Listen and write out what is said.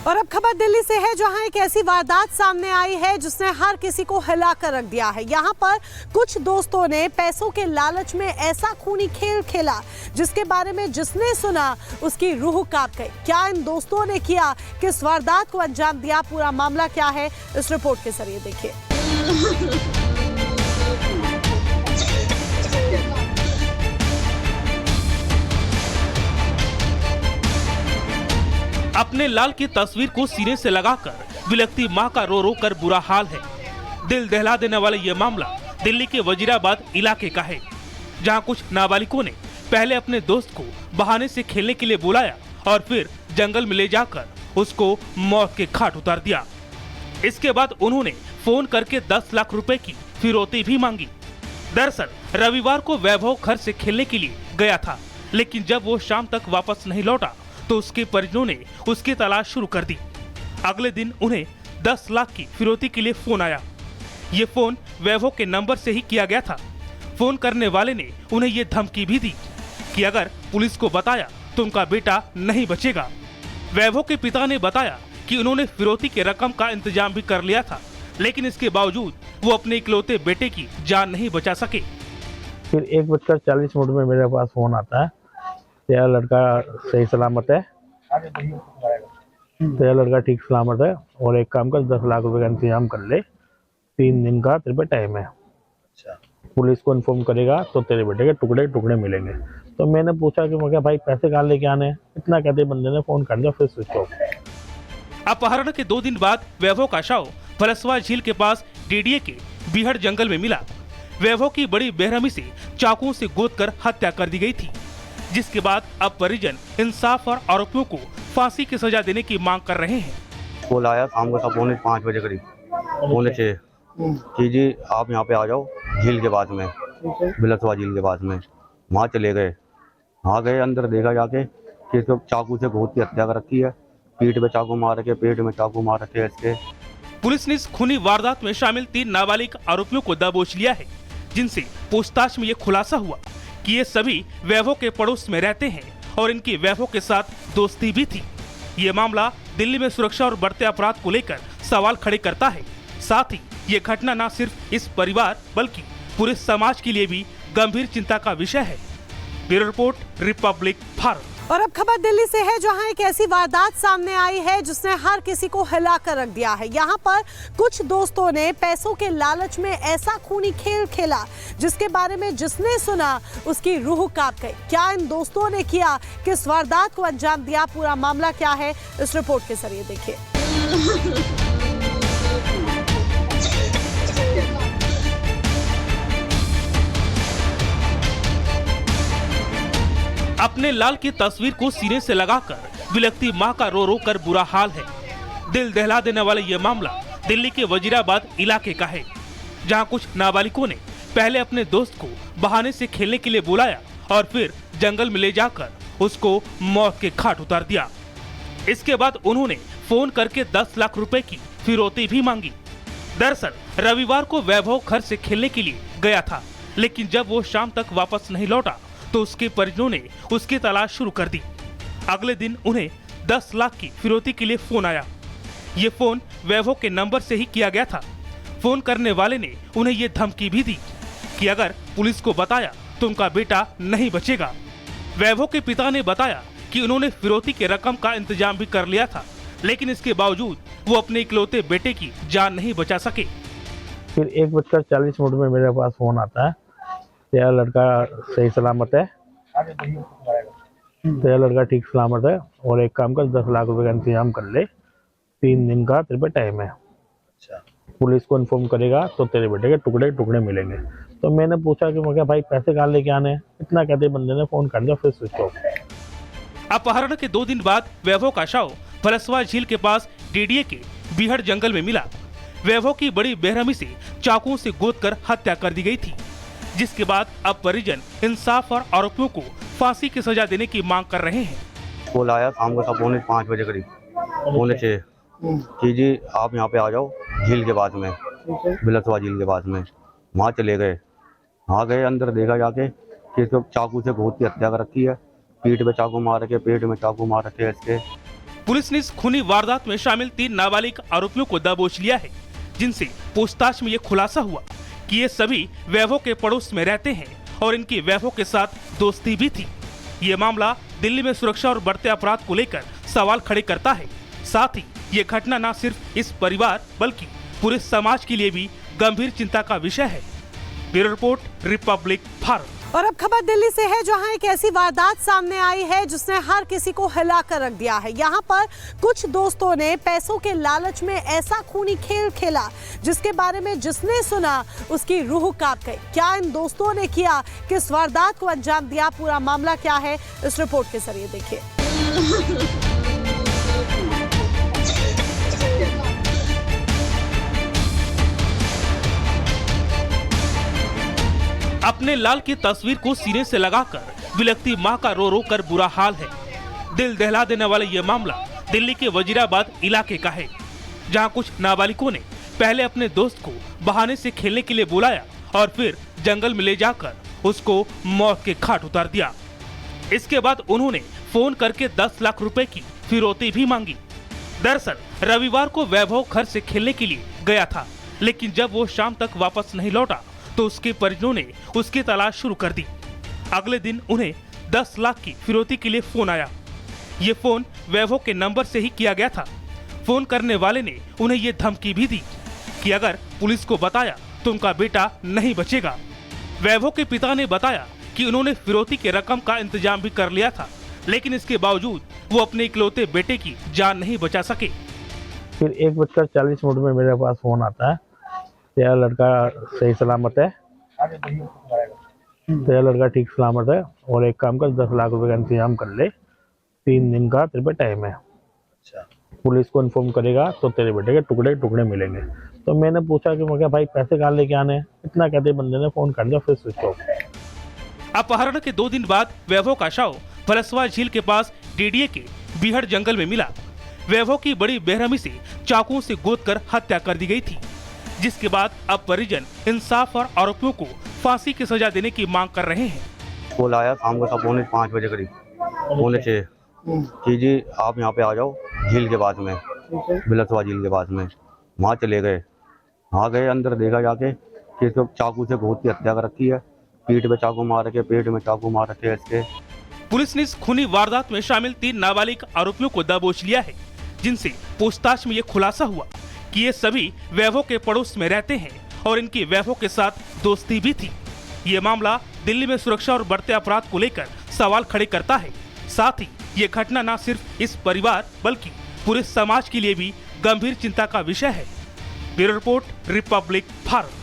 और अब खबर दिल्ली से है, जहां एक ऐसी वारदात सामने आई है जिसने हर किसी को हिला कर रख दिया है। यहां पर कुछ दोस्तों ने पैसों के लालच में ऐसा खूनी खेल खेला जिसके बारे में जिसने सुना उसकी रूह कांप गई। क्या इन दोस्तों ने किया, किस वारदात को अंजाम दिया, पूरा मामला क्या है, इस रिपोर्ट के जरिए देखिए। अपने लाल की तस्वीर को सीने से लगाकर बिलखती मां का रो रो कर बुरा हाल है। दिल दहला देने वाला ये मामला दिल्ली के वजीराबाद इलाके का है, जहां कुछ नाबालिगों ने पहले अपने दोस्त को बहाने से खेलने के लिए बुलाया और फिर जंगल में ले जाकर उसको मौत के घाट उतार दिया। इसके बाद उन्होंने फोन करके 10 लाख रुपए की फिरौती भी मांगी। दरअसल रविवार को वैभव घर से खेलने के लिए गया था, लेकिन जब वो शाम तक वापस नहीं लौटा तो उसके परिजनों ने उसकी तलाश शुरू कर दी। अगले दिन उन्हें 10 लाख की फिरौती के लिए फोन आया। ये फोन वैभव के नंबर से ही किया गया था। फोन करने वाले ने उन्हें ये धमकी भी दी कि अगर पुलिस को बताया तो उनका बेटा नहीं बचेगा। वैभव के पिता ने बताया कि उन्होंने फिरौती के रकम का इंतजाम भी कर लिया था, लेकिन इसके बावजूद वो अपने इकलौते बेटे की जान नहीं बचा सके। फिर 1:40 में मेरे पास फोन आता है, तेरा लड़का सही सलामत है, तेरा लड़का ठीक सलामत है और एक काम कर 10 लाख रुपए का इंतजाम कर ले, 3 दिन का तेरे पे टाइम है। पुलिस को इन्फॉर्म करेगा तो तेरे बेटे के टुकड़े टुकड़े मिलेंगे। तो मैंने पूछा कि मैं क्या भाई पैसे कहाँ लेके आने हैं, इतना कहते बंदे ने फोन कर दिया, फिर स्विच ऑफ। अपहरण के 2 दिन बाद वैभव का शव फलसवा झील के पास डीडीए के बीहड़ जंगल में मिला। वैभव की बड़ी बेरहमी से चाकुओं से गोद कर हत्या कर दी गई थी, जिसके बाद अब परिजन इंसाफ और आरोपियों को फांसी की सजा देने की मांग कर रहे हैं। कॉल आया शाम को 5:45 बजे करीब, 5:45 कि जी आप यहाँ पे आ जाओ झील के पास में, बिलखवा झील के पास में। वहाँ चले गए, वहाँ गए, अंदर देखा जाके कि इसको चाकू से गोद की हत्या कर रखी है, पीठ पे चाकू मार रखे, पेट में चाकू मार रखे है इसके। पुलिस ने इस खूनी वारदात में शामिल 3 नाबालिग आरोपियों को दबोच लिया है, जिनसे पूछताछ में ये खुलासा हुआ कि ये सभी वैभव के पड़ोस में रहते हैं और इनकी वैभव के साथ दोस्ती भी थी। ये मामला दिल्ली में सुरक्षा और बढ़ते अपराध को लेकर सवाल खड़े करता है। साथ ही ये घटना न सिर्फ इस परिवार बल्कि पूरे समाज के लिए भी गंभीर चिंता का विषय है। Bureau report, Republic Bharat. और अब खबर दिल्ली से है, जहां एक ऐसी वारदात सामने आई है जिसने हर किसी को हिला कर रख दिया है। यहां पर कुछ दोस्तों ने पैसों के लालच में ऐसा खूनी खेल खेला जिसके बारे में जिसने सुना उसकी रूह कांप गई। क्या इन दोस्तों ने किया, किस वारदात को अंजाम दिया, पूरा मामला क्या है, इस रिपोर्ट के जरिए देखिए। अपने लाल की तस्वीर को सीने से लगाकर बिलखती मां का रो रो कर बुरा हाल है। दिल दहला देने वाला ये मामला दिल्ली के वजीराबाद इलाके का है, जहां कुछ नाबालिगों ने पहले अपने दोस्त को बहाने से खेलने के लिए बुलाया और फिर जंगल में ले जाकर उसको मौत के घाट उतार दिया। इसके बाद उन्होंने फोन करके 10 लाख रुपए की फिरौती भी मांगी। दरअसल रविवार को वैभव घर से खेलने के लिए गया था, लेकिन जब वो शाम तक वापस नहीं लौटा तो उसके परिजनों ने उसकी तलाश शुरू कर दी। अगले दिन उन्हें 10 लाख की फिरौती के लिए फोन आया। ये फोन वैभव के नंबर से ही किया गया था। फोन करने वाले ने उन्हें ये धमकी भी दी कि अगर पुलिस को बताया तो उनका बेटा नहीं बचेगा। वैभव के पिता ने बताया कि उन्होंने फिरौती के रकम का इंतजाम भी कर लिया था, लेकिन इसके बावजूद वो अपने इकलौते बेटे की जान नहीं बचा सके। फिर 1:40 में मेरे पास फोन आता है, तेरा लड़का सही सलामत है, तेरा लड़का ठीक सलामत है और एक काम कर 10 लाख रुपए का इंतजाम कर ले, 3 दिन का तेरे पे टाइम है। पुलिस को इन्फॉर्म करेगा तो तेरे बेटे के टुकड़े टुकड़े मिलेंगे। तो मैंने पूछा कि मैं क्या भाई पैसे कहाँ लेके आने हैं, इतना कहते बंदे ने फोन कर दिया, फिर स्विच ऑफ। अपहरण के 2 दिन बाद वैभव का शव फलसवा झील के पास डीडीए के बीहड़ जंगल में मिला। वैभव की बड़ी बेरहमी से चाकुओं से गोद कर हत्या कर दी गई थी, जिसके बाद अब परिजन इंसाफ और आरोपियों को फांसी की सजा देने की मांग कर रहे हैं। कॉल आया शाम को 5:45 बजे करीब, 5:45 कि जी आप यहाँ पे आ जाओ झील के पास में, बिलखवा झील के पास में। वहाँ चले गए, वहाँ गए, अंदर देखा जाके कि इसको चाकू से गोद की हत्या कर रखी है, पीठ पे चाकू मार रखे, पेट में चाकू मार रखे है इसके। पुलिस ने इस खूनी वारदात में शामिल 3 नाबालिग आरोपियों को दबोच लिया है, जिनसे पूछताछ में ये खुलासा हुआ कि ये सभी वैभव के पड़ोस में रहते हैं और इनकी वैभव के साथ दोस्ती भी थी। ये मामला दिल्ली में सुरक्षा और बढ़ते अपराध को लेकर सवाल खड़े करता है। साथ ही ये घटना न सिर्फ इस परिवार बल्कि पूरे समाज के लिए भी गंभीर चिंता का विषय है। Bureau report, Republic Bharat. और अब खबर दिल्ली से है, जहां एक ऐसी वारदात सामने आई है जिसने हर किसी को हिला कर रख दिया है। यहां पर कुछ दोस्तों ने पैसों के लालच में ऐसा खूनी खेल खेला जिसके बारे में जिसने सुना उसकी रूह कांप गई। क्या इन दोस्तों ने किया, किस वारदात को अंजाम दिया, पूरा मामला क्या है, इस रिपोर्ट के जरिए देखिए। अपने लाल की तस्वीर को सीने से लगाकर बिलखती मां का रो रो कर बुरा हाल है। दिल दहला देने वाला ये मामला दिल्ली के वजीराबाद इलाके का है, जहां कुछ नाबालिगों ने पहले अपने दोस्त को बहाने से खेलने के लिए बुलाया और फिर जंगल में ले जाकर उसको मौत के घाट उतार दिया। इसके बाद उन्होंने फोन करके 10 लाख रुपए की फिरौती भी मांगी। दरअसल रविवार को वैभव घर से खेलने के लिए गया था, लेकिन जब वो शाम तक वापस नहीं लौटा तो उसके परिजनों ने उसकी तलाश शुरू कर दी। अगले दिन उन्हें 10 लाख की फिरौती के लिए फोन आया। ये फोन वैभव के नंबर से ही किया गया था। फोन करने वाले ने उन्हें ये धमकी भी दी कि अगर पुलिस को बताया तो उनका बेटा नहीं बचेगा। वैभव के पिता ने बताया कि उन्होंने फिरौती के रकम का इंतजाम भी कर लिया था, लेकिन इसके बावजूद वो अपने इकलौते बेटे की जान नहीं बचा सके। फिर 1:40 में मेरे पास फोन आता है, तेरा लड़का सही सलामत है, तेरा लड़का ठीक सलामत है और एक काम कर 10 लाख रुपए का इंतजाम कर ले, 3 दिन का तेरे पे टाइम है। पुलिस को इन्फॉर्म करेगा तो तेरे बेटे के टुकड़े टुकड़े मिलेंगे। तो मैंने पूछा कि मैं भाई पैसे कहाँ लेके आने हैं, इतना कहते बंदे ने फोन कर दिया, फिर स्विच ऑफ। अपहरण के 2 दिन बाद वैभव का शव फलसवा झील के पास डीडीए के बीहड़ जंगल में मिला। वैभव की बड़ी बेरहमी से चाकुओं से गोदकर हत्या कर दी गई थी, जिसके बाद अब परिजन इंसाफ और आरोपियों को फांसी की सजा देने की मांग कर रहे हैं। कॉल आया शाम को 5:45 बजे करीब, 5:45 कि जी आप यहाँ पे आ जाओ झील के पास में, बिलखवा झील के पास में। वहाँ चले गए, वहाँ गए, अंदर देखा जाके कि इसको चाकू से गोद की हत्या कर रखी है, पीठ पे चाकू मार रखे, पेट में चाकू मार रखे है इसके। पुलिस ने इस खूनी वारदात में शामिल 3 नाबालिग आरोपियों को दबोच लिया है, जिनसे पूछताछ में ये खुलासा हुआ कि ये सभी वैभव के पड़ोस में रहते हैं और इनकी वैभव के साथ दोस्ती भी थी। ये मामला दिल्ली में सुरक्षा और बढ़ते अपराध को लेकर सवाल खड़े करता है। साथ ही ये घटना न सिर्फ इस परिवार बल्कि पूरे समाज के लिए भी गंभीर चिंता का विषय है। Bureau report, Republic Bharat.